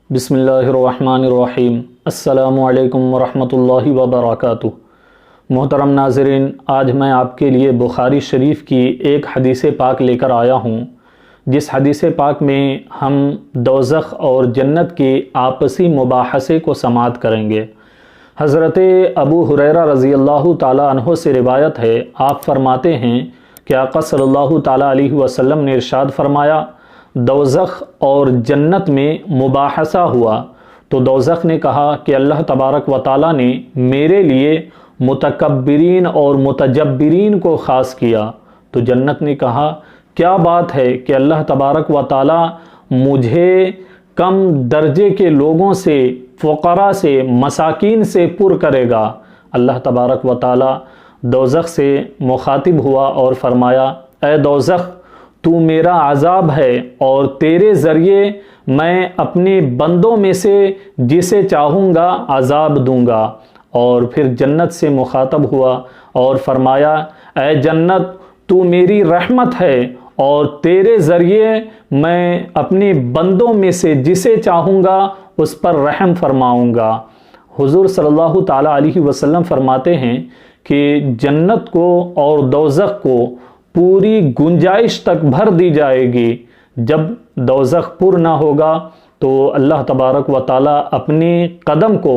बिस्मिल्लाहिर्रहमानिर्रहीम। अस्सलामु अलैकुम वरहमतुल्लाहि वबरकातुहू। मोहतरम नाज़रीन, आज मैं आपके लिए बुखारी शरीफ की एक हदीस पाक लेकर आया हूँ, जिस हदीस पाक में हम दोज़ख और जन्नत के आपसी मुबाहसे को समाअत करेंगे। हज़रत अबू हुरैरा रज़ी अल्लाह ताला अन्हु से रिवायत है, आप फरमाते हैं कि आका सल्लल्लाहु ताला अलैहि वसल्लम ने इरशाद फरमाया, दोज़ख और जन्नत में मुबाहसा हुआ तो दोज़ख ने कहा कि अल्लाह तबारक व ताला ने मेरे लिए मुतकब्बिरीन और मुतजब्बिरीन को ख़ास किया। तो जन्नत ने कहा, क्या बात है कि अल्लाह तबारक व ताला मुझे कम दर्जे के लोगों से, फ़ुक़रा से, मसाकीन से पुर करेगा। अल्लाह तबारक व ताला दोज़ख से मुखातिब हुआ और फरमाया, ए दोज़ख, तू मेरा अज़ाब है और तेरे ज़रिए मैं अपने बंदों में से जिसे चाहूँगा अज़ाब दूँगा। और फिर जन्नत से मुखातब हुआ और फरमाया, ए जन्नत, तू मेरी रहमत है और तेरे ज़रिए मैं अपने बंदों में से जिसे चाहूँगा उस पर रहम फरमाऊँगा। हुज़ूर सल्लल्लाहु ताला अलैहि वसल्लम फरमाते हैं कि जन्नत को और दोज़ख को पूरी गुंजाइश तक भर दी जाएगी। जब दोज़ख पुर ना होगा तो अल्लाह तबारक व ताला अपने कदम को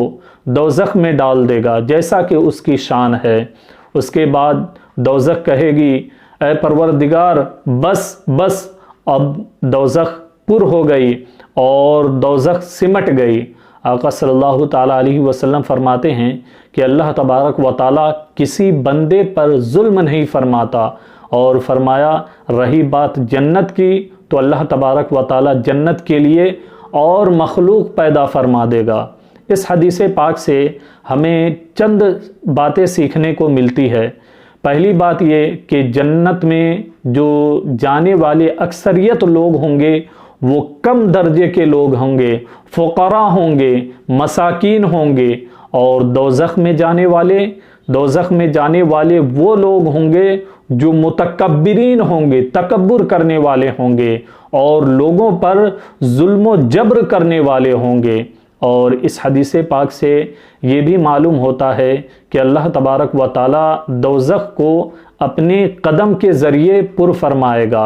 दोज़ख में डाल देगा, जैसा कि उसकी शान है। उसके बाद दोज़ख कहेगी, ए परवरदिगार, बस बस, अब दोज़ख पुर हो गई और दोज़ख सिमट गई। आका सल्लल्लाहु ताला अलैहि वसल्लम फरमाते हैं कि अल्लाह तबारक व ताला किसी बंदे पर जुल्म नहीं फरमाता। और फरमाया, रही बात जन्नत की, तो अल्लाह तबारक व ताला जन्नत के लिए और मखलूक पैदा फरमा देगा। इस हदीस पाक से हमें चंद बातें सीखने को मिलती है। पहली बात ये कि जन्नत में जो जाने वाले अक्सरियत लोग होंगे वो कम दर्जे के लोग होंगे, फ़ुक़रा होंगे, मसाकीन होंगे। और दोज़ख में जाने वाले वो लोग होंगे जो मुतकब्बिरीन होंगे, तकब्बुर करने वाले होंगे और लोगों पर जुल्म जबर करने वाले होंगे। और इस हदीस पाक से ये भी मालूम होता है कि अल्लाह तबारक व ताला दोज़ख को अपने कदम के ज़रिए पुर फरमाएगा।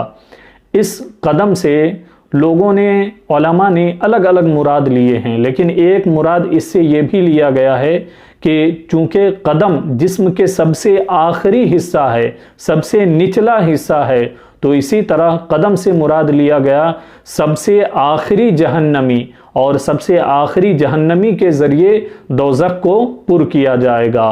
इस कदम से लोगों ने, उलमा ने अलग अलग मुराद लिए हैं, लेकिन एक मुराद इससे ये भी लिया गया है कि चूँकि कदम जिस्म के सबसे आखिरी हिस्सा है, सबसे निचला हिस्सा है, तो इसी तरह कदम से मुराद लिया गया सबसे आखिरी जहन्नमी, और सबसे आखिरी जहन्नमी के ज़रिए दोज़ख को पुर किया जाएगा।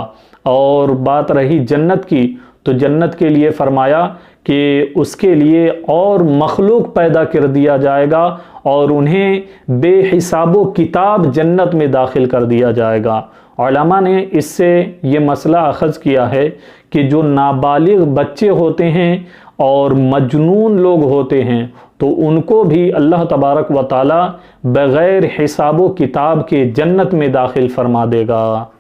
और बात रही जन्नत की, तो जन्नत के लिए फरमाया कि उसके लिए और मखलूक पैदा कर दिया जाएगा और उन्हें बेहिसाबो किताब जन्नत में दाखिल कर दिया जाएगा। अलमा ने इससे ये मसला अखज़ किया है कि जो नाबालिग बच्चे होते हैं और मजनून लोग होते हैं, तो उनको भी अल्लाह तबारक व ताला बग़ैर हिसाबो किताब के जन्नत में दाखिल फरमा देगा।